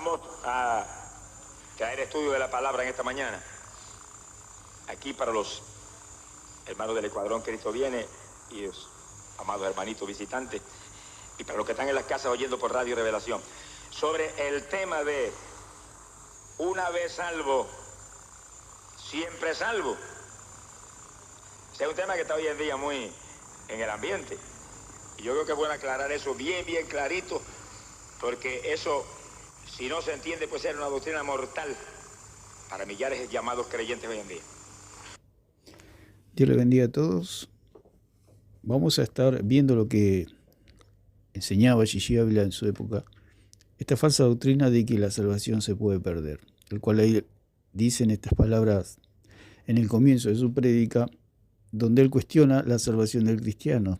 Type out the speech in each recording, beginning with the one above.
Vamos a traer estudio de la palabra en esta mañana. Aquí para los hermanos del Escuadrón Cristo Viene y los amados hermanitos visitantes, y para los que están en las casas oyendo por Radio Revelación, sobre el tema de una vez salvo, siempre salvo. Ese es un tema que está hoy en día muy en el ambiente. Y yo creo que es bueno aclarar eso bien clarito, porque eso, si no se entiende, puede ser una doctrina mortal para millares de llamados creyentes hoy en día. Dios le bendiga a todos. Vamos a estar viendo lo que enseñaba Gigi Ávila en su época, esta falsa doctrina de que la salvación se puede perder, el cual ahí dice en estas palabras en el comienzo de su prédica, donde él cuestiona la salvación del cristiano,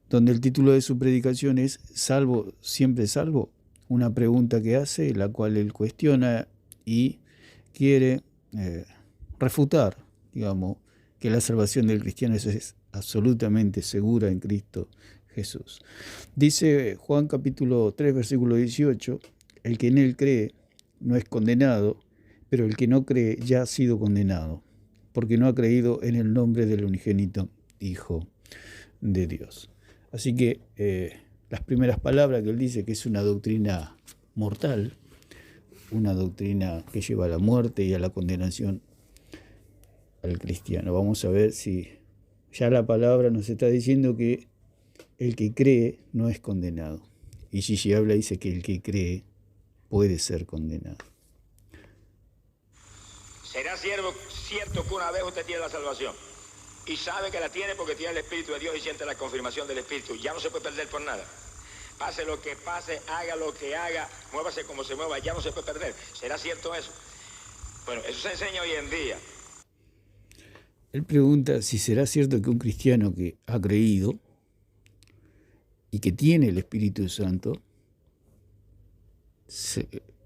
donde el título de su predicación es ¿Salvo, siempre salvo? Una pregunta que hace, la cual él cuestiona y quiere refutar, digamos, que la salvación del cristiano es absolutamente segura en Cristo Jesús. Dice Juan capítulo 3, versículo 18, el que en él cree no es condenado, pero el que no cree ya ha sido condenado, porque no ha creído en el nombre del unigénito Hijo de Dios. Así que las primeras palabras que él dice que es una doctrina mortal, una doctrina que lleva a la muerte y a la condenación al cristiano. Vamos a ver si ya la palabra nos está diciendo que el que cree no es condenado. Y Gigi Habla dice que el que cree puede ser condenado. ¿Será cierto que una vez usted tiene la salvación y sabe que la tiene porque tiene el Espíritu de Dios y siente la confirmación del Espíritu? Ya no se puede perder por nada. Pase lo que pase, haga lo que haga, muévase como se mueva, ya no se puede perder. ¿Será cierto eso? Bueno, eso se enseña hoy en día. Él pregunta si será cierto que un cristiano que ha creído y que tiene el Espíritu Santo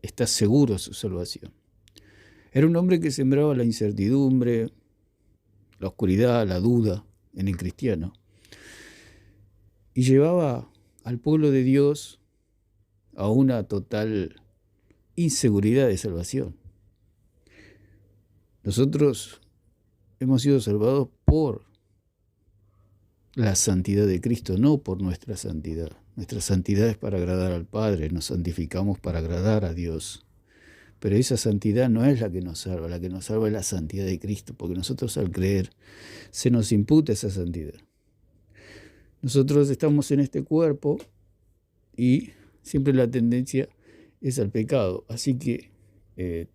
está seguro de su salvación. Era un hombre que sembraba la incertidumbre, la oscuridad, la duda en el cristiano y llevaba al pueblo de Dios a una total inseguridad de salvación. Nosotros hemos sido salvados por la santidad de Cristo, no por nuestra santidad. Nuestra santidad es para agradar al Padre, nos santificamos para agradar a Dios. Pero esa santidad no es la que nos salva, la que nos salva es la santidad de Cristo, porque nosotros al creer se nos imputa esa santidad. Nosotros estamos en este cuerpo y siempre la tendencia es al pecado. Así que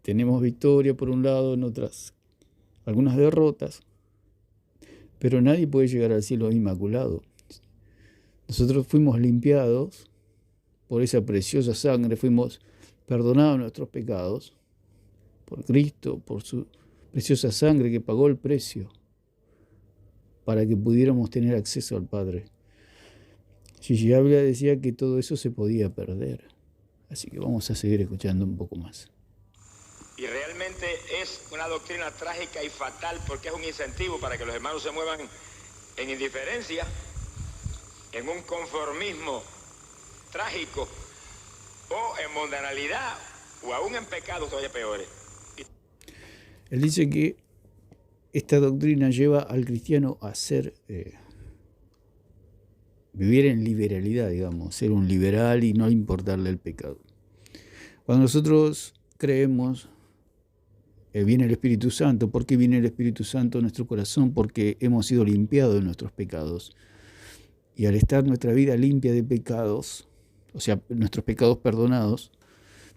tenemos victoria por un lado, en otras algunas derrotas, pero nadie puede llegar al cielo inmaculado. Nosotros fuimos limpiados por esa preciosa sangre, fuimos perdonados nuestros pecados por Cristo, por su preciosa sangre que pagó el precio para que pudiéramos tener acceso al Padre. Gigi Ávila decía que todo eso se podía perder. Así que vamos a seguir escuchando un poco más. Y realmente es una doctrina trágica y fatal porque es un incentivo para que los hermanos se muevan en indiferencia, en un conformismo trágico o en mundanalidad o aún en pecados todavía peores. Él dice que esta doctrina lleva al cristiano a vivir en liberalidad, digamos, ser un liberal y no importarle el pecado. Cuando nosotros creemos, viene el Espíritu Santo. ¿Por qué viene el Espíritu Santo a nuestro corazón? Porque hemos sido limpiados de nuestros pecados. Y al estar nuestra vida limpia de pecados, o sea, nuestros pecados perdonados,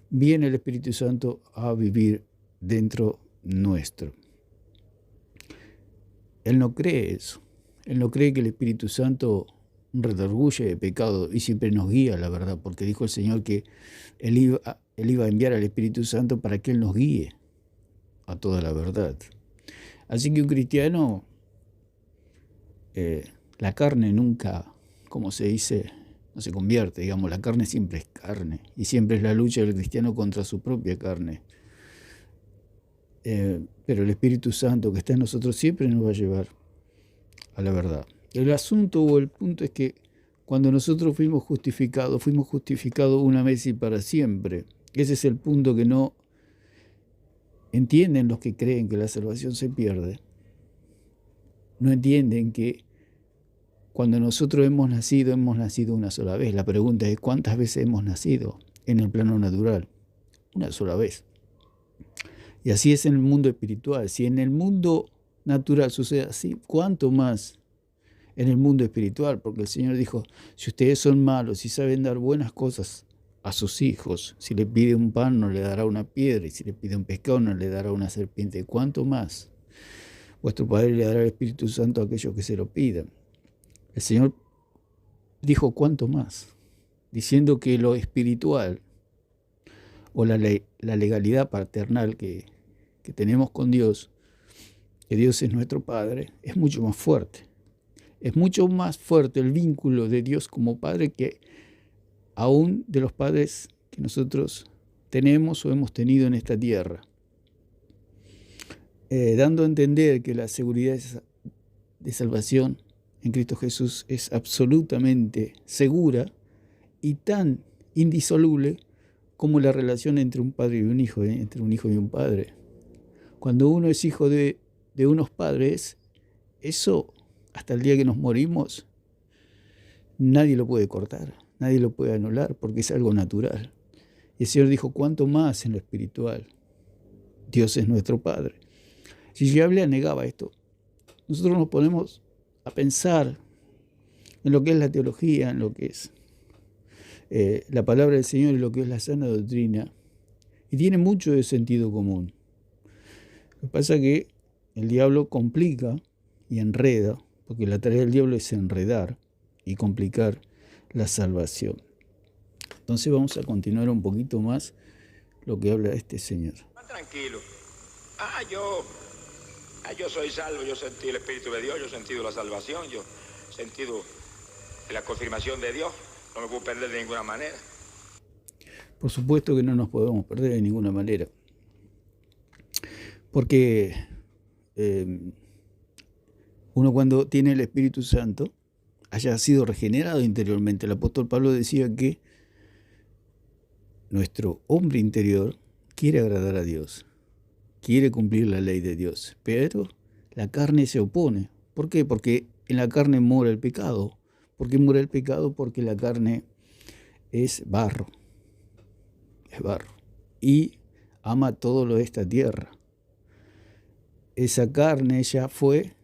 viene el Espíritu Santo a vivir dentro nuestro. Él no cree eso. Él no cree que el Espíritu Santo redarguye de pecado y siempre nos guía a la verdad, porque dijo el Señor que Él iba a enviar al Espíritu Santo para que Él nos guíe a toda la verdad. Así que un cristiano, la carne nunca, como se dice, no se convierte, digamos, la carne siempre es carne y siempre es la lucha del cristiano contra su propia carne. Pero el Espíritu Santo que está en nosotros siempre nos va a llevar a la verdad. El asunto o el punto es que cuando nosotros fuimos justificados una vez y para siempre, Ese es el punto que no entienden los que creen que la salvación se pierde. No entienden que cuando nosotros hemos nacido una sola vez. La pregunta es, ¿cuántas veces hemos nacido en el plano natural? Una sola vez. Y así es en el mundo espiritual. Si en el mundo natural sucede así, ¿cuánto más en el mundo espiritual? Porque el Señor dijo, si ustedes son malos y saben dar buenas cosas a sus hijos, si le pide un pan no le dará una piedra, y si le pide un pescado no le dará una serpiente. ¿Cuánto más vuestro Padre le dará el Espíritu Santo a aquellos que se lo pidan? El Señor dijo cuánto más, diciendo que lo espiritual o la legalidad paternal que tenemos con Dios, que Dios es nuestro Padre, es mucho más fuerte. Es mucho más fuerte el vínculo de Dios como Padre que aún de los padres que nosotros tenemos o hemos tenido en esta tierra. Dando a entender que la seguridad de salvación en Cristo Jesús es absolutamente segura y tan indisoluble como la relación entre un padre y un hijo, entre un hijo y un padre. Cuando uno es hijo de unos padres, eso hasta el día que nos morimos, nadie lo puede cortar, nadie lo puede anular, porque es algo natural. Y el Señor dijo, ¿cuánto más en lo espiritual? Dios es nuestro Padre. Si Biblia negaba esto, nosotros nos ponemos a pensar en lo que es la teología, en lo que es la palabra del Señor y lo que es la sana doctrina, y tiene mucho de sentido común. Lo que pasa es que el diablo complica y enreda, porque la tarea del diablo es enredar y complicar la salvación. Entonces vamos a continuar un poquito más lo que habla este Señor. Tranquilo. Yo soy salvo, yo sentí el Espíritu de Dios, yo he sentido la salvación, yo he sentido la confirmación de Dios, no me puedo perder de ninguna manera. Por supuesto que no nos podemos perder de ninguna manera, porque uno cuando tiene el Espíritu Santo haya sido regenerado interiormente. El apóstol Pablo decía que nuestro hombre interior quiere agradar a Dios, quiere cumplir la ley de Dios, pero la carne se opone. ¿Por qué? Porque en la carne mora el pecado. ¿Por qué mora el pecado? Porque la carne es barro, y ama todo lo de esta tierra. Esa carne ya fue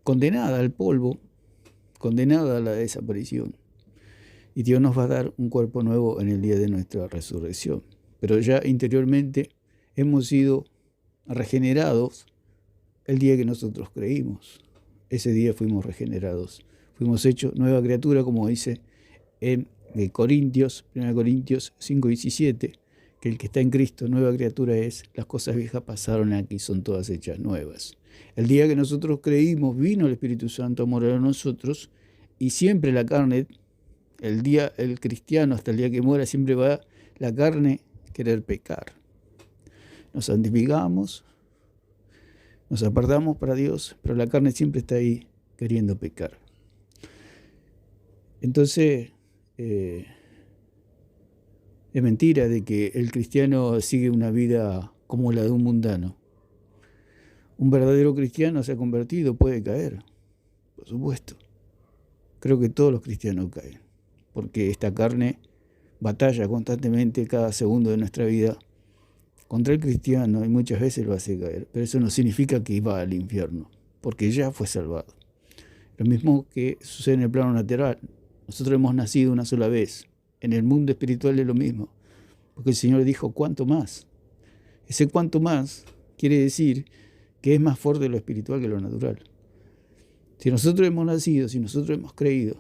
condenada al polvo, condenada a la desaparición. Y Dios nos va a dar un cuerpo nuevo en el día de nuestra resurrección. Pero ya interiormente hemos sido regenerados el día que nosotros creímos. Ese día fuimos regenerados. Fuimos hechos nueva criatura, como dice en 1 Corintios 5:17, que el que está en Cristo, nueva criatura es, las cosas viejas pasaron aquí, son todas hechas nuevas. El día que nosotros creímos, vino el Espíritu Santo a morar en nosotros, y siempre la carne, el cristiano hasta el día que muera, siempre va la carne querer pecar. Nos santificamos, nos apartamos para Dios, pero la carne siempre está ahí queriendo pecar. Entonces, es mentira de que el cristiano sigue una vida como la de un mundano. Un verdadero cristiano se ha convertido, puede caer, por supuesto. Creo que todos los cristianos caen, porque esta carne batalla constantemente cada segundo de nuestra vida contra el cristiano y muchas veces lo hace caer. Pero eso no significa que va al infierno, porque ya fue salvado. Lo mismo que sucede en el plano natural. Nosotros hemos nacido una sola vez. En el mundo espiritual es lo mismo, porque el Señor dijo, ¿cuánto más? Ese cuánto más quiere decir que es más fuerte lo espiritual que lo natural. Si nosotros hemos nacido, si nosotros hemos creído,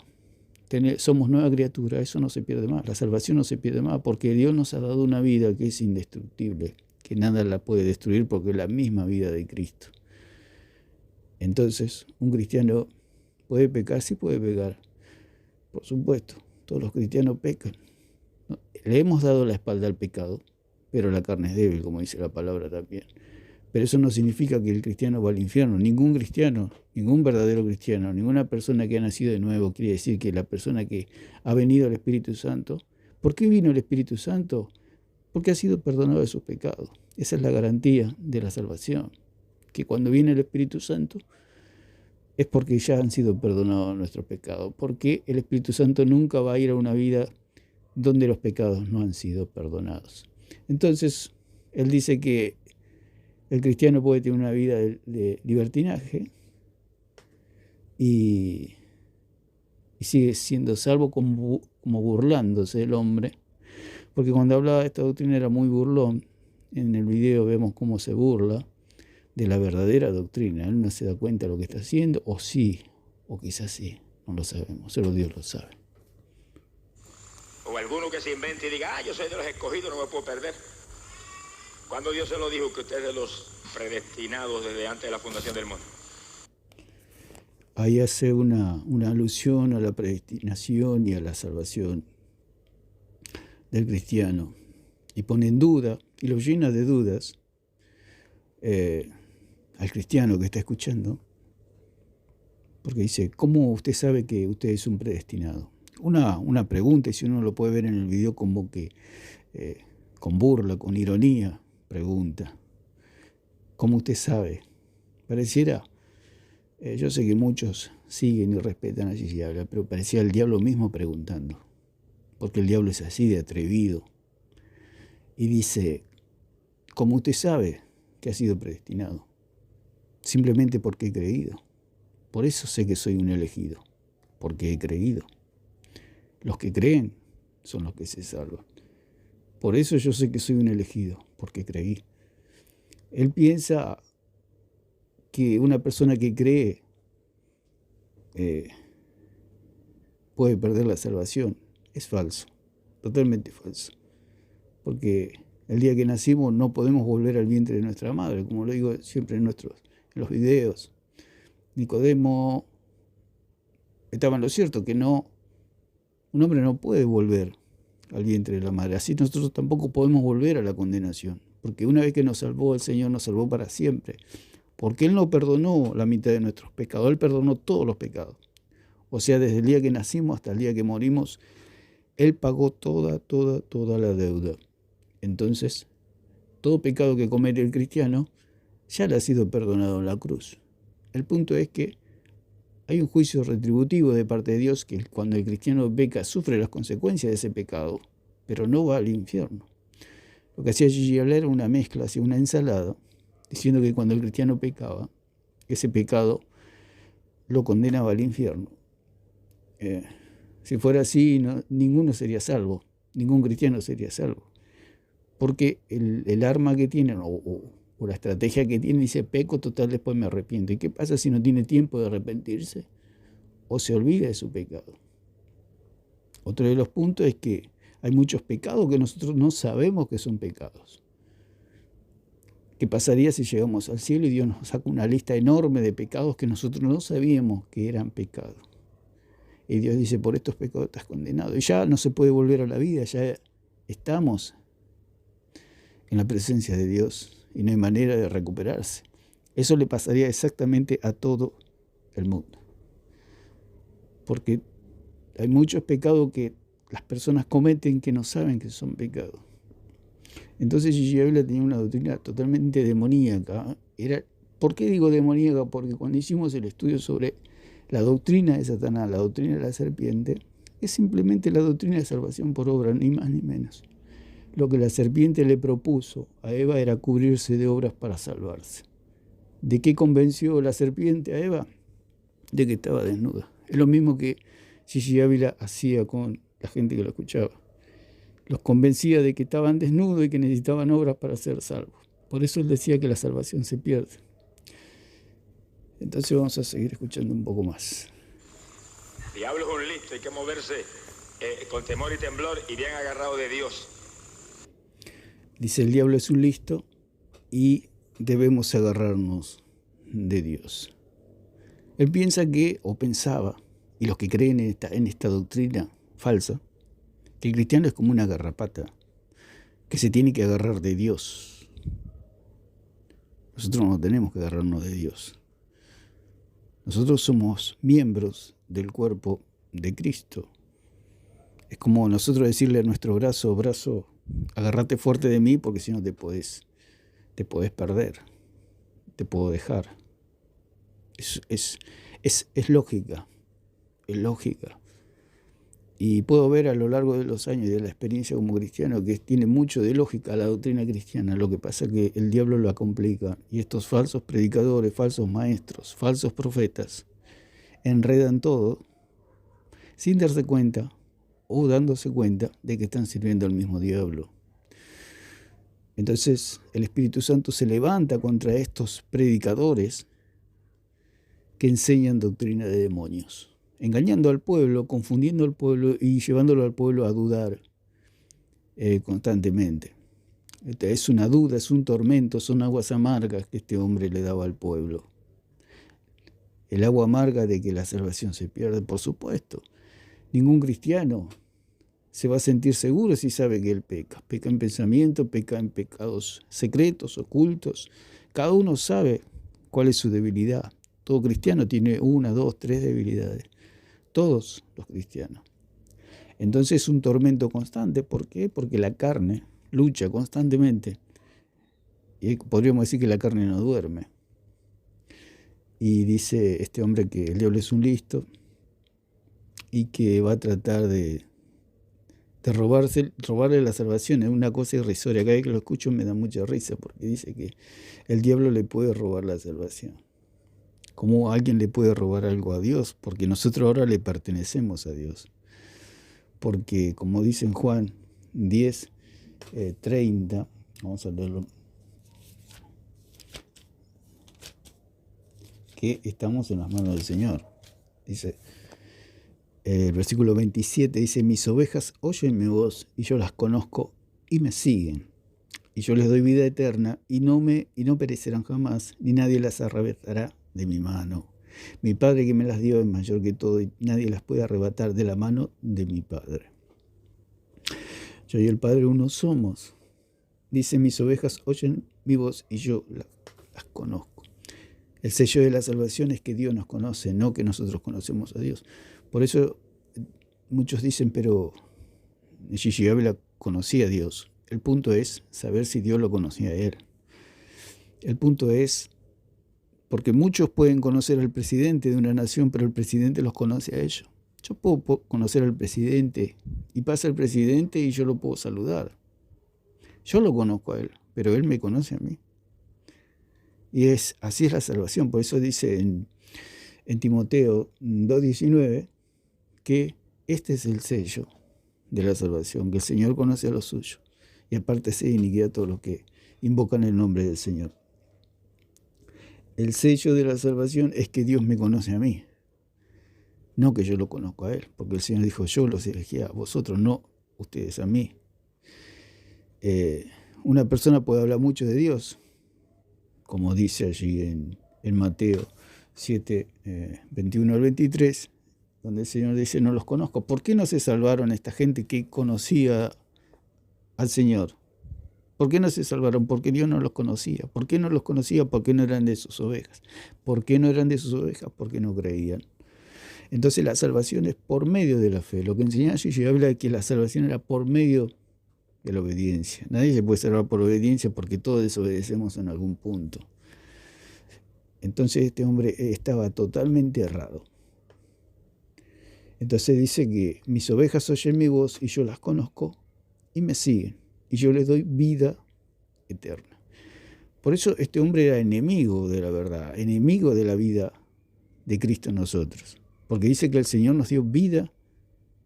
somos nueva criatura, eso no se pierde más, la salvación no se pierde más, porque Dios nos ha dado una vida que es indestructible, que nada la puede destruir porque es la misma vida de Cristo. Entonces, un cristiano puede pecar, sí puede pecar, por supuesto, todos los cristianos pecan. Le hemos dado la espalda al pecado, pero la carne es débil, como dice la palabra también. Pero eso no significa que el cristiano va al infierno. Ningún cristiano, ningún verdadero cristiano, ninguna persona que ha nacido de nuevo quiere decir que la persona que ha venido al Espíritu Santo ¿Por qué vino el Espíritu Santo? Porque ha sido perdonado de sus pecados. Esa es la garantía de la salvación, que cuando viene el Espíritu Santo es porque ya han sido perdonados nuestros pecados, porque el Espíritu Santo nunca va a ir a una vida donde los pecados no han sido perdonados. Entonces, él dice que el cristiano puede tener una vida de libertinaje y sigue siendo salvo como burlándose del hombre, porque cuando hablaba de esta doctrina era muy burlón. En el video vemos cómo se burla de la verdadera doctrina. Él no se da cuenta de lo que está haciendo, o sí, o quizás sí, no lo sabemos, solo Dios lo sabe. O alguno que se invente y diga, yo soy de los escogidos, no me puedo perder. ¿Cuándo Dios se lo dijo que usted es de los predestinados desde antes de la fundación del mundo? Ahí hace una alusión a la predestinación y a la salvación del cristiano, y pone en duda, y lo llena de dudas, al cristiano que está escuchando, porque dice, ¿cómo usted sabe que usted es un predestinado? Una pregunta, y si uno lo puede ver en el video como que con burla, con ironía, pregunta, ¿cómo usted sabe? Pareciera, yo sé que muchos siguen y respetan a Gigi Ávila, pero parecía el diablo mismo preguntando, porque el diablo es así de atrevido, y dice, ¿cómo usted sabe que ha sido predestinado? Simplemente porque he creído. Por eso sé que soy un elegido, porque he creído. Los que creen son los que se salvan. Por eso yo sé que soy un elegido, porque creí. Él piensa que una persona que cree puede perder la salvación. Es falso, totalmente falso. Porque el día que nacimos no podemos volver al vientre de nuestra madre, como lo digo siempre en los videos. Nicodemo estaba en lo cierto, que no, un hombre no puede volver al vientre de la madre. Así nosotros tampoco podemos volver a la condenación, porque una vez que nos salvó el Señor, nos salvó para siempre. Porque Él no perdonó la mitad de nuestros pecados, Él perdonó todos los pecados. O sea, desde el día que nacimos hasta el día que morimos, Él pagó toda la deuda. Entonces, todo pecado que comete el cristiano ya le ha sido perdonado en la cruz. El punto es que hay un juicio retributivo de parte de Dios, que cuando el cristiano peca sufre las consecuencias de ese pecado, pero no va al infierno. Lo que hacía Gigi Ávila era una mezcla, hacía una ensalada, diciendo que cuando el cristiano pecaba, ese pecado lo condenaba al infierno. Si fuera así, ninguno sería salvo, ningún cristiano sería salvo. Porque el arma que tienen, o la estrategia que tienen, dice, peco, total, después me arrepiento. ¿Y qué pasa si no tiene tiempo de arrepentirse? O se olvida de su pecado. Otro de los puntos es que hay muchos pecados que nosotros no sabemos que son pecados. ¿Qué pasaría si llegamos al cielo y Dios nos saca una lista enorme de pecados que nosotros no sabíamos que eran pecados? Y Dios dice, por estos pecados estás condenado. Y ya no se puede volver a la vida, ya estamos en la presencia de Dios y no hay manera de recuperarse. Eso le pasaría exactamente a todo el mundo. Porque hay muchos pecados que las personas cometen que no saben que son pecados. Entonces Gigi Ávila tenía una doctrina totalmente demoníaca. ¿Por qué digo demoníaca? Porque cuando hicimos el estudio sobre la doctrina de Satanás, la doctrina de la serpiente, es simplemente la doctrina de salvación por obra, ni más ni menos. Lo que la serpiente le propuso a Eva era cubrirse de obras para salvarse. ¿De qué convenció la serpiente a Eva? De que estaba desnuda. Es lo mismo que Gigi Ávila hacía con la gente que lo escuchaba. Los convencía de que estaban desnudos y que necesitaban obras para ser salvos. Por eso él decía que la salvación se pierde. Entonces vamos a seguir escuchando un poco más. El diablo es un listo, hay que moverse con temor y temblor y bien agarrado de Dios. Dice, el diablo es un listo y debemos agarrarnos de Dios. Él piensa que, o pensaba, y los que creen en esta doctrina falsa, que el cristiano es como una garrapata, que se tiene que agarrar de Dios. Nosotros no tenemos que agarrarnos de Dios. Nosotros somos miembros del cuerpo de Cristo. Es como nosotros decirle a nuestro brazo, agárrate fuerte de mí porque si no te podés perder, te puedo dejar. Es lógica, es lógica. Y puedo ver a lo largo de los años y de la experiencia como cristiano que tiene mucho de lógica la doctrina cristiana. Lo que pasa es que el diablo la complica y estos falsos predicadores, falsos maestros, falsos profetas enredan todo sin darse cuenta o dándose cuenta de que están sirviendo al mismo diablo. Entonces el Espíritu Santo se levanta contra estos predicadores que enseñan doctrina de demonios, engañando al pueblo, confundiendo al pueblo y llevándolo al pueblo a dudar constantemente. Es una duda, es un tormento, son aguas amargas que este hombre le daba al pueblo. El agua amarga de que la salvación se pierde, por supuesto. Ningún cristiano se va a sentir seguro si sabe que él peca. Peca en pensamiento, peca en pecados secretos, ocultos. Cada uno sabe cuál es su debilidad. Todo cristiano tiene 1, 2, 3 debilidades. Todos los cristianos. Entonces es un tormento constante. ¿Por qué? Porque la carne lucha constantemente. Y podríamos decir que la carne no duerme. Y dice este hombre que el diablo es un listo y que va a tratar de robarle la salvación. Es una cosa irrisoria. Cada vez que lo escucho me da mucha risa porque dice que el diablo le puede robar la salvación. ¿Cómo alguien le puede robar algo a Dios? Porque nosotros ahora le pertenecemos a Dios. Porque como dice en Juan 10, 30, vamos a leerlo, que estamos en las manos del Señor. Dice, el versículo 27 dice, mis ovejas oyen mi voz y yo las conozco y me siguen. Y yo les doy vida eterna y no perecerán jamás, ni nadie las arrebatará de mi mano. Mi Padre que me las dio es mayor que todo y nadie las puede arrebatar de la mano de mi Padre. Yo y el Padre uno somos. Dice, mis ovejas oyen mi voz y yo las conozco. El sello de la salvación es que Dios nos conoce, no que nosotros conocemos a Dios. Por eso muchos dicen, pero Gigi Ávila conocía a Dios. El punto es saber si Dios lo conocía a él. El punto es, porque muchos pueden conocer al presidente de una nación, pero el presidente los conoce a ellos. Yo puedo conocer al presidente y pasa el presidente y yo lo puedo saludar. Yo lo conozco a él, pero él me conoce a mí. Y así es la salvación. Por eso dice en Timoteo 2:19 que este es el sello de la salvación, que el Señor conoce a los suyos y apártese de iniquidad a todos los que invocan el nombre del Señor. El sello de la salvación es que Dios me conoce a mí, no que yo lo conozco a Él, porque el Señor dijo, yo los elegí a vosotros, no ustedes a mí. Una persona puede hablar mucho de Dios, como dice allí en Mateo 7, 21 al 23, donde el Señor dice, no los conozco. ¿Por qué no se salvaron esta gente que conocía al Señor? ¿Por qué no se salvaron? Porque Dios no los conocía. ¿Por qué no los conocía? Porque no eran de sus ovejas. ¿Por qué no eran de sus ovejas? Porque no creían. Entonces la salvación es por medio de la fe. Lo que enseñaba Gigi habla de que la salvación era por medio de la obediencia. Nadie se puede salvar por obediencia porque todos desobedecemos en algún punto. Entonces este hombre estaba totalmente errado. Entonces dice que mis ovejas oyen mi voz y yo las conozco y me siguen. Y yo les doy vida eterna. Por eso este hombre era enemigo de la verdad, enemigo de la vida de Cristo en nosotros. Porque dice que el Señor nos dio vida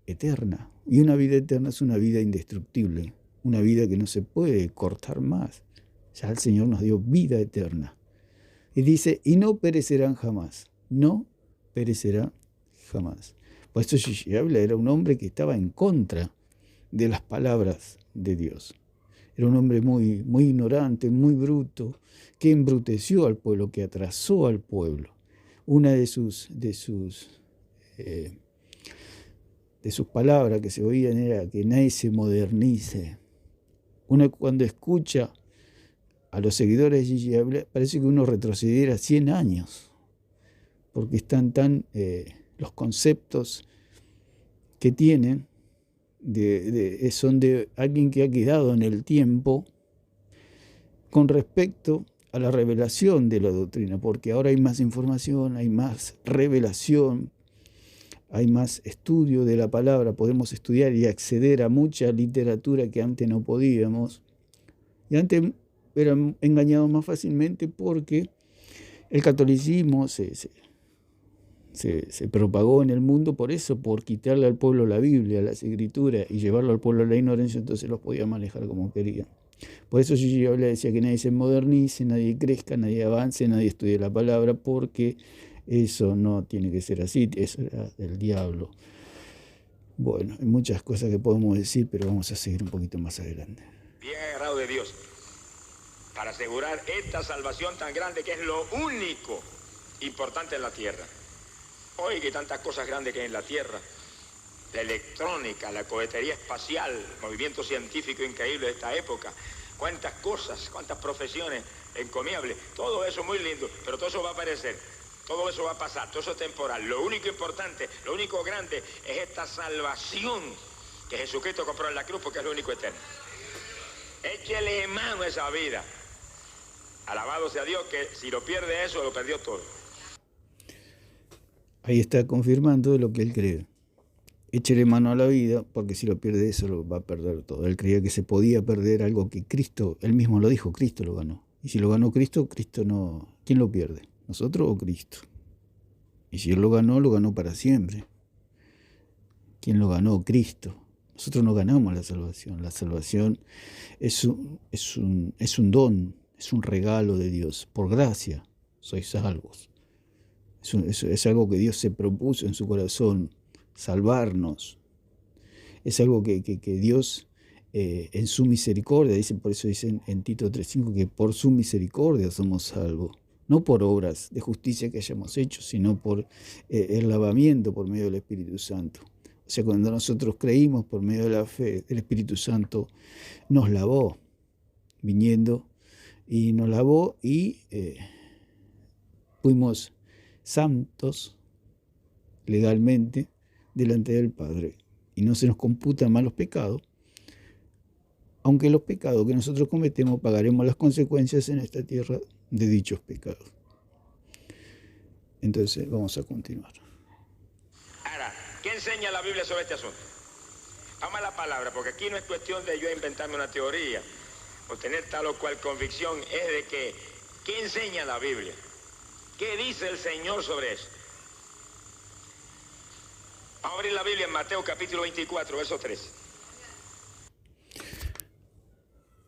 eterna. Y una vida eterna es una vida indestructible, una vida que no se puede cortar más. Ya el Señor nos dio vida eterna. Y dice, y no perecerán jamás. No perecerán jamás. Por eso Gigi Ávila era un hombre que estaba en contra de las palabras de Dios. Era un hombre muy, muy ignorante, muy bruto, que embruteció al pueblo, que atrasó al pueblo. Una de sus palabras que se oían era que nadie se modernice. Uno cuando escucha a los seguidores de Gigi Ávila, parece que uno retrocediera 100 años, porque están los conceptos que tienen son de alguien que ha quedado en el tiempo con respecto a la revelación de la doctrina, porque ahora hay más información, hay más revelación, hay más estudio de la palabra, podemos estudiar y acceder a mucha literatura que antes no podíamos. Y antes eran engañados más fácilmente porque el catolicismo se propagó en el mundo por eso, por quitarle al pueblo la Biblia, las escrituras, y llevarlo al pueblo a la ignorancia, entonces los podía manejar como querían. Por eso yo decía que nadie se modernice, nadie crezca, nadie avance, nadie estudie la palabra, porque eso no tiene que ser así, eso era del diablo. Bueno, hay muchas cosas que podemos decir, pero vamos a seguir un poquito más adelante. Bien agarrado de Dios, para asegurar esta salvación tan grande que es lo único importante en la tierra. Hoy que hay tantas cosas grandes que hay en la tierra, la electrónica, la cohetería espacial, movimiento científico increíble de esta época, cuántas cosas, cuántas profesiones encomiables, todo eso muy lindo, pero todo eso va a aparecer, todo eso va a pasar, todo eso es temporal. Lo único importante, lo único grande es esta salvación que Jesucristo compró en la cruz, porque es lo único eterno. Échele mano a esa vida. Alabado sea Dios, que si lo pierde eso, lo perdió todo. Ahí está confirmando lo que él cree. Échele mano a la vida, porque si lo pierde eso, lo va a perder todo. Él creía que se podía perder algo que Cristo, él mismo lo dijo, Cristo lo ganó. Y si lo ganó Cristo, Cristo no... ¿Quién lo pierde? ¿Nosotros o Cristo? Y si él lo ganó para siempre. ¿Quién lo ganó? Cristo. Nosotros no ganamos la salvación. La salvación es un don, es un regalo de Dios. Por gracia sois salvos. Es algo que Dios se propuso en su corazón, salvarnos. Es algo que Dios en su misericordia, por eso dicen en Tito 3:5 que por su misericordia somos salvos. No por obras de justicia que hayamos hecho, sino por el lavamiento por medio del Espíritu Santo. O sea, cuando nosotros creímos por medio de la fe, el Espíritu Santo nos lavó, viniendo y nos lavó y fuimos santos legalmente delante del Padre. Y no se nos computan más los pecados, aunque los pecados que nosotros cometemos pagaremos las consecuencias en esta tierra de dichos pecados. Entonces vamos a continuar. Ahora, ¿qué enseña la Biblia sobre este asunto? Vamos a la palabra, porque aquí no es cuestión de yo inventarme una teoría o tener tal o cual convicción, es de que, ¿qué enseña la Biblia? ¿Qué dice el Señor sobre eso? Vamos a abrir la Biblia en Mateo capítulo 24, verso 13.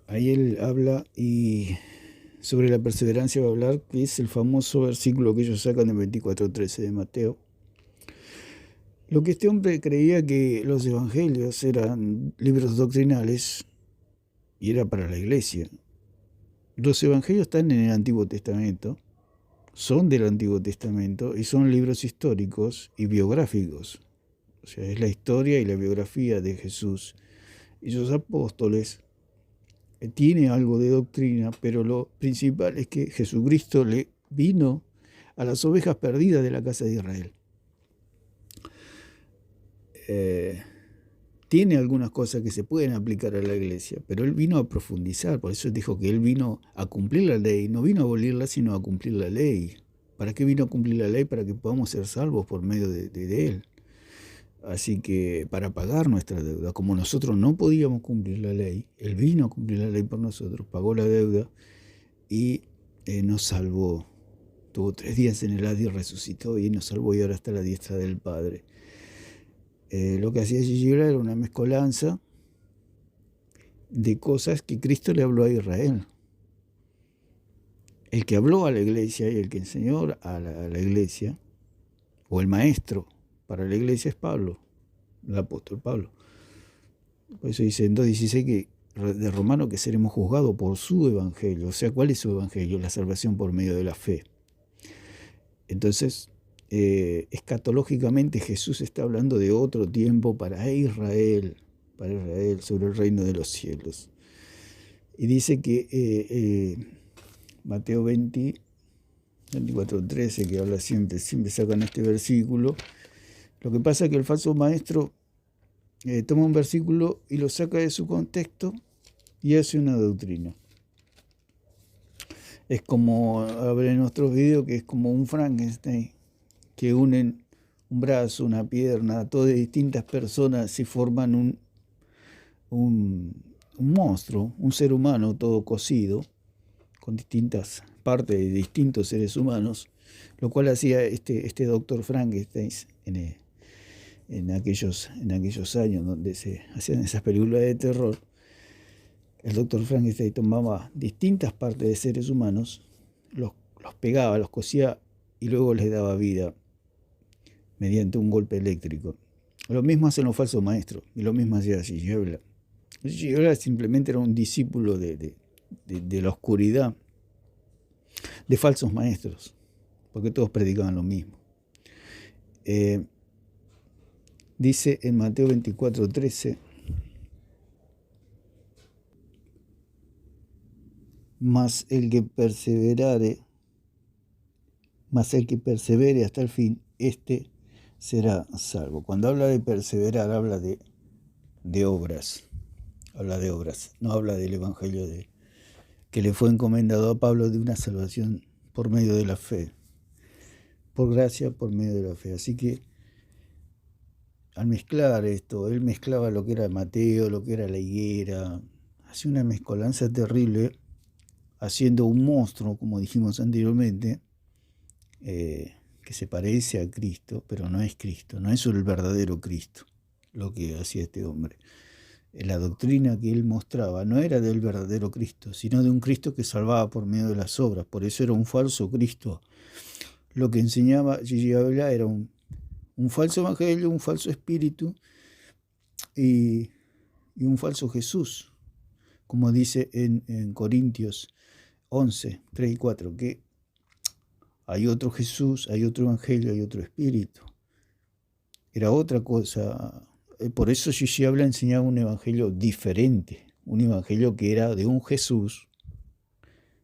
Ahí él habla y sobre la perseverancia va a hablar, que es el famoso versículo que ellos sacan del 24:13 de Mateo. Lo que este hombre creía que los evangelios eran libros doctrinales y era para la iglesia. Los evangelios están en el Antiguo Testamento, son del Antiguo Testamento y son libros históricos y biográficos. O sea, es la historia y la biografía de Jesús y sus apóstoles. Tiene algo de doctrina, pero lo principal es que Jesucristo le vino a las ovejas perdidas de la casa de Israel. Tiene algunas cosas que se pueden aplicar a la iglesia, pero él vino a profundizar, por eso dijo que él vino a cumplir la ley, no vino a abolirla, sino a cumplir la ley. ¿Para qué vino a cumplir la ley? Para que podamos ser salvos por medio de él. Así que para pagar nuestra deuda, como nosotros no podíamos cumplir la ley, él vino a cumplir la ley por nosotros, pagó la deuda y nos salvó. Tuvo 3 días en el Hades y resucitó y nos salvó y ahora está a la diestra del Padre. Lo que hacía Gigiola era una mezcolanza de cosas que Cristo le habló a Israel. El que habló a la iglesia y el que enseñó a la iglesia, o el maestro para la iglesia, es Pablo, el apóstol Pablo. Por eso dice en 2:16 que de Romano que seremos juzgados por su evangelio. O sea, ¿cuál es su evangelio? La salvación por medio de la fe. Entonces, escatológicamente Jesús está hablando de otro tiempo para Israel, sobre el reino de los cielos. Y dice que Mateo 24:13, que habla siempre sacan este versículo. Lo que pasa es que el falso maestro toma un versículo y lo saca de su contexto y hace una doctrina. Es como, habrá en otros videos, que es como un Frankenstein, que unen un brazo, una pierna, todo de distintas personas y forman un monstruo, un ser humano todo cosido, con distintas partes de distintos seres humanos, lo cual hacía este doctor Frankenstein en aquellos años donde se hacían esas películas de terror. El doctor Frankenstein tomaba distintas partes de seres humanos, los pegaba, los cosía y luego les daba vida mediante un golpe eléctrico. Lo mismo hacen los falsos maestros, y lo mismo hacía Gigi Habla. Gigi Habla simplemente era un discípulo de la oscuridad, de falsos maestros, porque todos predicaban lo mismo. Dice en Mateo 24:13, mas el que persevere hasta el fin, este será salvo. Cuando habla de perseverar, habla de obras. Habla de obras, no habla del evangelio que le fue encomendado a Pablo, de una salvación por medio de la fe, por gracia por medio de la fe. Así que al mezclar esto, él mezclaba lo que era Mateo, lo que era la higuera, hacía una mezcolanza terrible, haciendo un monstruo, como dijimos anteriormente, que se parece a Cristo, pero no es Cristo, no es el verdadero Cristo lo que hacía este hombre. La doctrina que él mostraba no era del verdadero Cristo, sino de un Cristo que salvaba por medio de las obras. Por eso era un falso Cristo. Lo que enseñaba Gigi Habla era un falso evangelio, un falso espíritu y un falso Jesús, como dice en Corintios 11, 3 y 4, que hay otro Jesús, hay otro evangelio, hay otro espíritu. Era otra cosa. Por eso Gigi Habla enseñaba un evangelio diferente, un evangelio que era de un Jesús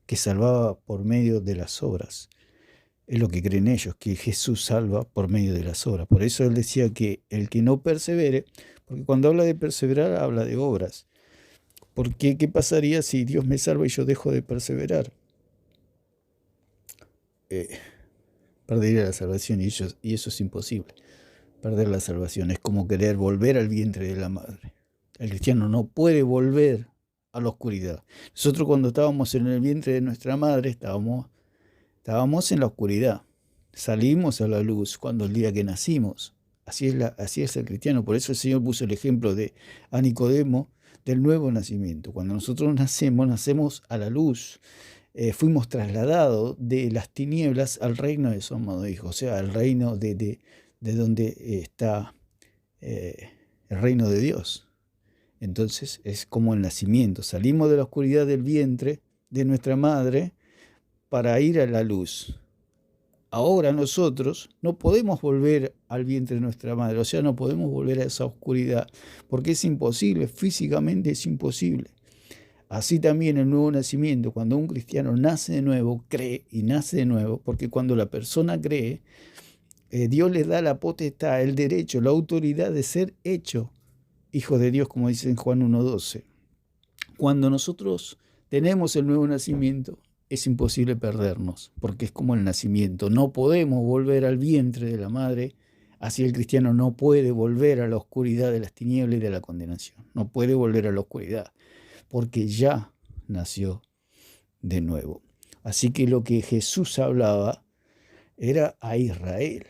que salvaba por medio de las obras. Es lo que creen ellos, que Jesús salva por medio de las obras. Por eso él decía que el que no persevere, porque cuando habla de perseverar habla de obras. Porque ¿qué pasaría si Dios me salva y yo dejo de perseverar? Perdería la salvación y eso es imposible. Perder la salvación es como querer volver al vientre de la madre. El cristiano no puede volver a la oscuridad. Nosotros cuando estábamos en el vientre de nuestra madre estábamos en la oscuridad. Salimos a la luz cuando el día que nacimos. Así es el cristiano. Por eso el Señor puso el ejemplo a Nicodemo del nuevo nacimiento. Cuando nosotros nacemos a la luz. Fuimos trasladados de las tinieblas al reino de su amado Hijo, o sea, al reino de donde está el reino de Dios. Entonces es como el nacimiento. Salimos de la oscuridad del vientre de nuestra madre para ir a la luz. Ahora nosotros no podemos volver al vientre de nuestra madre, o sea, no podemos volver a esa oscuridad, porque es imposible, físicamente es imposible. Así también el nuevo nacimiento, cuando un cristiano nace de nuevo, cree y nace de nuevo, porque cuando la persona cree, Dios le da la potestad, el derecho, la autoridad de ser hecho hijo de Dios, como dice en Juan 1:12. Cuando nosotros tenemos el nuevo nacimiento, es imposible perdernos, porque es como el nacimiento. No podemos volver al vientre de la madre, así el cristiano no puede volver a la oscuridad de las tinieblas y de la condenación. No puede volver a la oscuridad, porque ya nació de nuevo. Así que lo que Jesús hablaba era a Israel.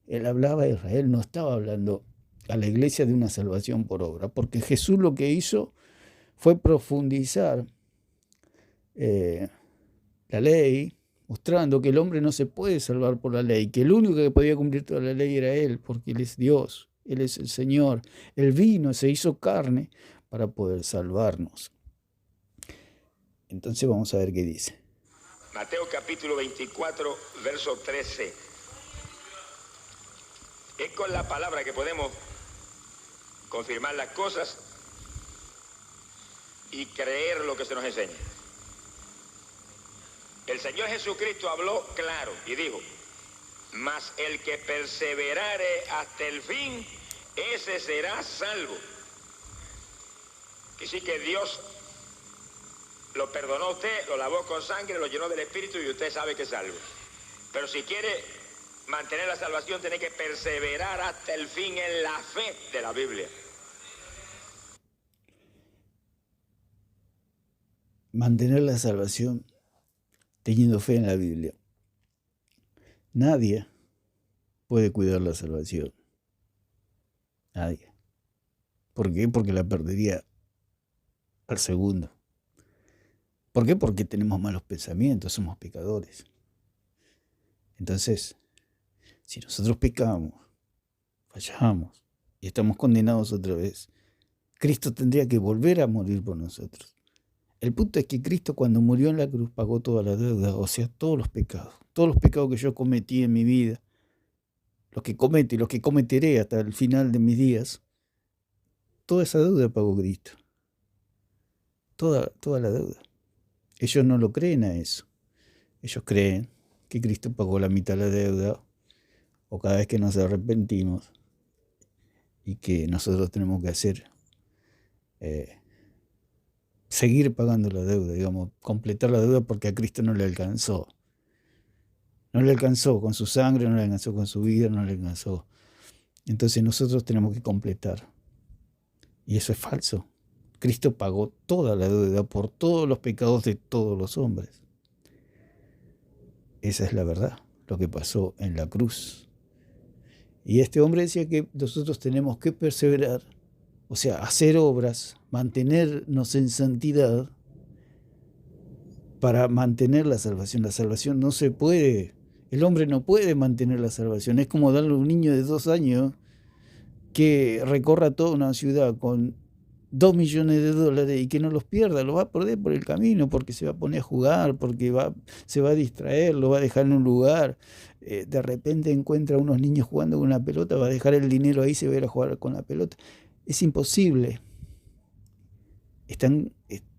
Él hablaba a Israel, no estaba hablando a la iglesia de una salvación por obra, porque Jesús lo que hizo fue profundizar la ley, mostrando que el hombre no se puede salvar por la ley, que el único que podía cumplir toda la ley era Él, porque Él es Dios, Él es el Señor. Él vino, se hizo carne para poder salvarnos. Entonces vamos a ver qué dice. Mateo capítulo 24, verso 13. Es con la palabra que podemos confirmar las cosas y creer lo que se nos enseña. El Señor Jesucristo habló claro y dijo: mas el que perseverare hasta el fin, ese será salvo. Y sí que Dios lo perdonó a usted, lo lavó con sangre, lo llenó del Espíritu y usted sabe que es salvo. Pero si quiere mantener la salvación, tiene que perseverar hasta el fin en la fe de la Biblia. Mantener la salvación teniendo fe en la Biblia. Nadie puede cuidar la salvación. Nadie. ¿Por qué? Porque la perdería al segundo. ¿Por qué? Porque tenemos malos pensamientos, somos pecadores. Entonces, si nosotros pecamos, fallamos y estamos condenados otra vez, Cristo tendría que volver a morir por nosotros. El punto es que Cristo, cuando murió en la cruz, pagó toda la deuda, o sea, todos los pecados que yo cometí en mi vida, los que cometo y los que cometeré hasta el final de mis días, toda esa deuda pagó Cristo. Toda la deuda. Ellos no lo creen a eso. Ellos creen que Cristo pagó la mitad de la deuda, o cada vez que nos arrepentimos, y que nosotros tenemos que hacer seguir pagando la deuda, digamos, completar la deuda, porque a Cristo no le alcanzó. No le alcanzó con su sangre, no le alcanzó con su vida, no le alcanzó. Entonces nosotros tenemos que completar. Y eso es falso. Cristo pagó toda la deuda por todos los pecados de todos los hombres. Esa es la verdad, lo que pasó en la cruz. Y este hombre decía que nosotros tenemos que perseverar, o sea, hacer obras, mantenernos en santidad para mantener la salvación. La salvación no se puede, el hombre no puede mantener la salvación. Es como darle a un niño de 2 años que recorra toda una ciudad con $2 millones y que no los pierda, lo va a perder por el camino, porque se va a poner a jugar, porque se va a distraer, lo va a dejar en un lugar. De repente encuentra a unos niños jugando con una pelota, va a dejar el dinero ahí, se va a ir a jugar con la pelota. Es imposible.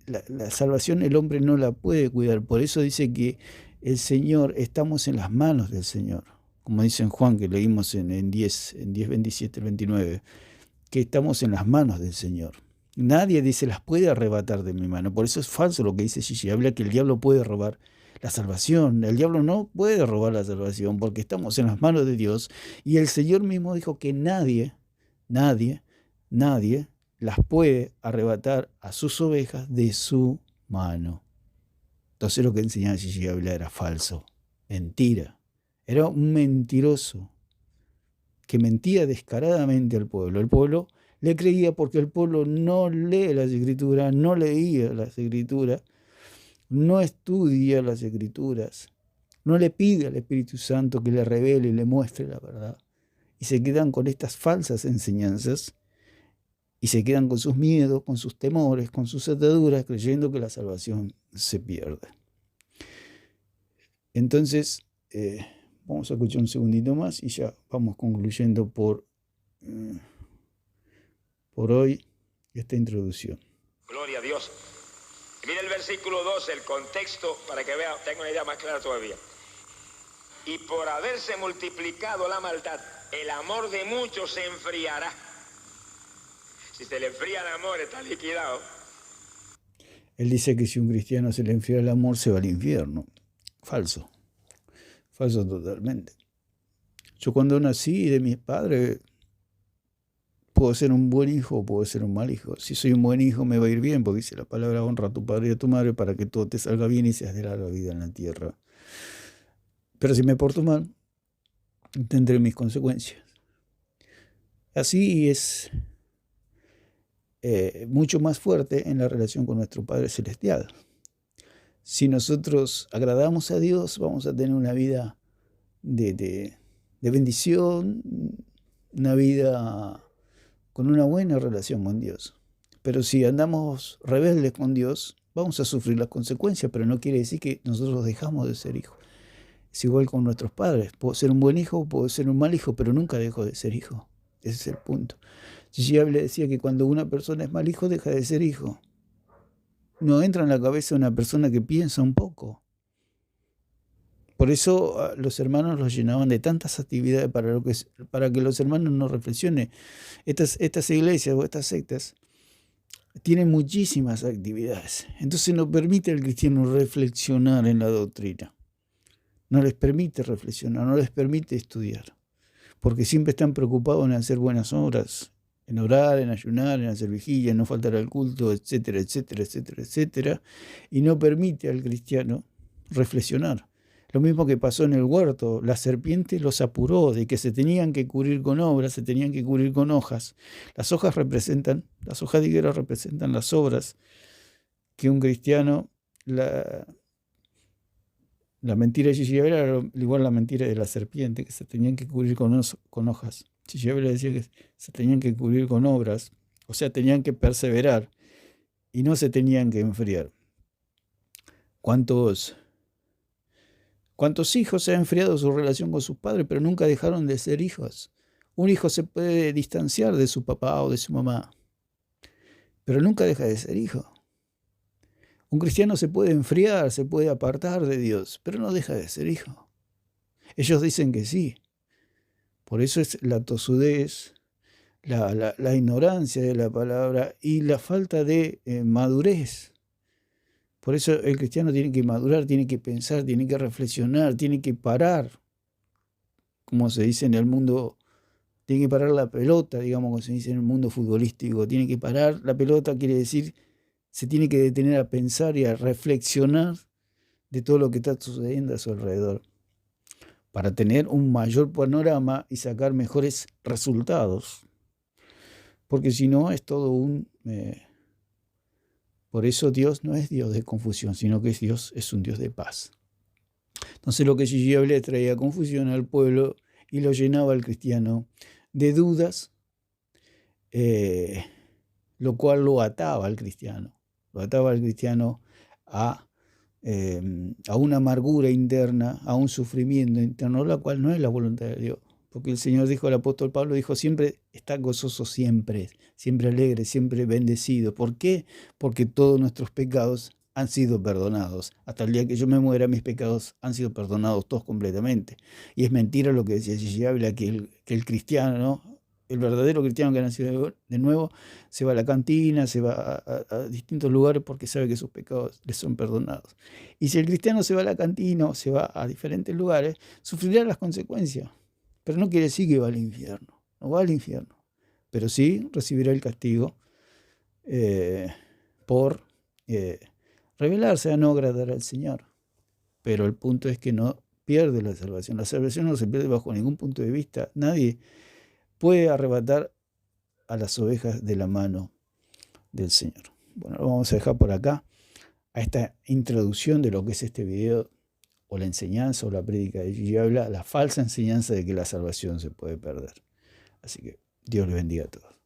La salvación el hombre no la puede cuidar. Por eso dice que el Señor, estamos en las manos del Señor. Como dice en Juan, que leímos en 10, 27, 29, que estamos en las manos del Señor. Nadie dice las puede arrebatar de mi mano. Por eso es falso lo que dice Gigi. Habla que el diablo puede robar la salvación. El diablo no puede robar la salvación porque estamos en las manos de Dios. Y el Señor mismo dijo que nadie las puede arrebatar a sus ovejas de su mano. Entonces lo que enseñaba Gigi Ávila era falso, mentira. Era un mentiroso que mentía descaradamente al pueblo. El pueblo le creía porque el pueblo no lee las Escrituras, no leía las Escrituras, no estudia las Escrituras, no le pide al Espíritu Santo que le revele y le muestre la verdad. Y se quedan con estas falsas enseñanzas y se quedan con sus miedos, con sus temores, con sus ataduras, creyendo que la salvación se pierde. Entonces, vamos a escuchar un segundito más y ya vamos concluyendo por hoy esta introducción. Gloria a Dios. Mira el versículo 2, el contexto, para que vea, tenga una idea más clara todavía. Y por haberse multiplicado la maldad, el amor de muchos se enfriará. Si se le enfría el amor, está liquidado. Él dice que si un cristiano se le enfría el amor, se va al infierno. Falso. Falso totalmente. Yo cuando nací de mis padres, puedo ser un buen hijo o puedo ser un mal hijo. Si soy un buen hijo me va a ir bien, porque dice la palabra: honra a tu padre y a tu madre para que todo te salga bien y seas de larga vida en la tierra. Pero si me porto mal, tendré mis consecuencias. Así es mucho más fuerte en la relación con nuestro Padre Celestial. Si nosotros agradamos a Dios, vamos a tener una vida de bendición, una vida con una buena relación con Dios. Pero si andamos rebeldes con Dios, vamos a sufrir las consecuencias, pero no quiere decir que nosotros dejamos de ser hijos. Es igual con nuestros padres. Puedo ser un buen hijo, puedo ser un mal hijo, pero nunca dejo de ser hijo. Ese es el punto. Gigi Ávila decía que cuando una persona es mal hijo, deja de ser hijo. No entra en la cabeza de una persona que piensa un poco. Por eso los hermanos los llenaban de tantas actividades para que los hermanos no reflexionen. Estas iglesias o estas sectas tienen muchísimas actividades. Entonces no permite al cristiano reflexionar en la doctrina. No les permite reflexionar, no les permite estudiar. Porque siempre están preocupados en hacer buenas obras, en orar, en ayunar, en hacer vigilia, en no faltar al culto, etcétera, etcétera, etcétera, etcétera. Y no permite al cristiano reflexionar. Lo mismo que pasó en el huerto, la serpiente los apuró de que se tenían que cubrir con obras, se tenían que cubrir con hojas. Las hojas de higuera representan las obras que un cristiano, la mentira de Gigi Ávila era igual la mentira de la serpiente, que se tenían que cubrir con hojas. Gigi Ávila decía que se tenían que cubrir con obras, o sea, tenían que perseverar y no se tenían que enfriar. ¿Cuántos hijos se han enfriado su relación con sus padres, pero nunca dejaron de ser hijos? Un hijo se puede distanciar de su papá o de su mamá, pero nunca deja de ser hijo. Un cristiano se puede enfriar, se puede apartar de Dios, pero no deja de ser hijo. Ellos dicen que sí. Por eso es la tosudez, la ignorancia de la palabra y la falta de madurez. Por eso el cristiano tiene que madurar, tiene que pensar, tiene que reflexionar, tiene que parar, como se dice en el mundo, tiene que parar la pelota, digamos, como se dice en el mundo futbolístico. Tiene que parar la pelota, quiere decir, se tiene que detener a pensar y a reflexionar de todo lo que está sucediendo a su alrededor, para tener un mayor panorama y sacar mejores resultados. Porque si no, es todo por eso Dios no es Dios de confusión, sino que Dios es un Dios de paz. Entonces lo que Gigi Ávila traía confusión al pueblo y lo llenaba al cristiano de dudas, lo cual lo ataba al cristiano. Lo ataba al cristiano a una amargura interna, a un sufrimiento interno, la cual no es la voluntad de Dios. Porque el Señor dijo, el apóstol Pablo dijo, siempre está gozoso, siempre alegre, siempre bendecido. ¿Por qué? Porque todos nuestros pecados han sido perdonados. Hasta el día que yo me muera, mis pecados han sido perdonados todos completamente. Y es mentira lo que decía Gigi Ávila, que el cristiano, ¿no? El verdadero cristiano que ha nacido de nuevo se va a la cantina, se va a distintos lugares porque sabe que sus pecados les son perdonados. Y si el cristiano se va a la cantina o se va a diferentes lugares, sufrirá las consecuencias. Pero no quiere decir que va al infierno, no va al infierno. Pero sí recibirá el castigo por rebelarse a no agradar al Señor. Pero el punto es que no pierde la salvación. La salvación no se pierde bajo ningún punto de vista. Nadie puede arrebatar a las ovejas de la mano del Señor. Bueno, lo vamos a dejar por acá, a esta introducción de lo que es este video, o la enseñanza o la prédica de Gigi Ávila, la falsa enseñanza de que la salvación se puede perder. Así que Dios les bendiga a todos.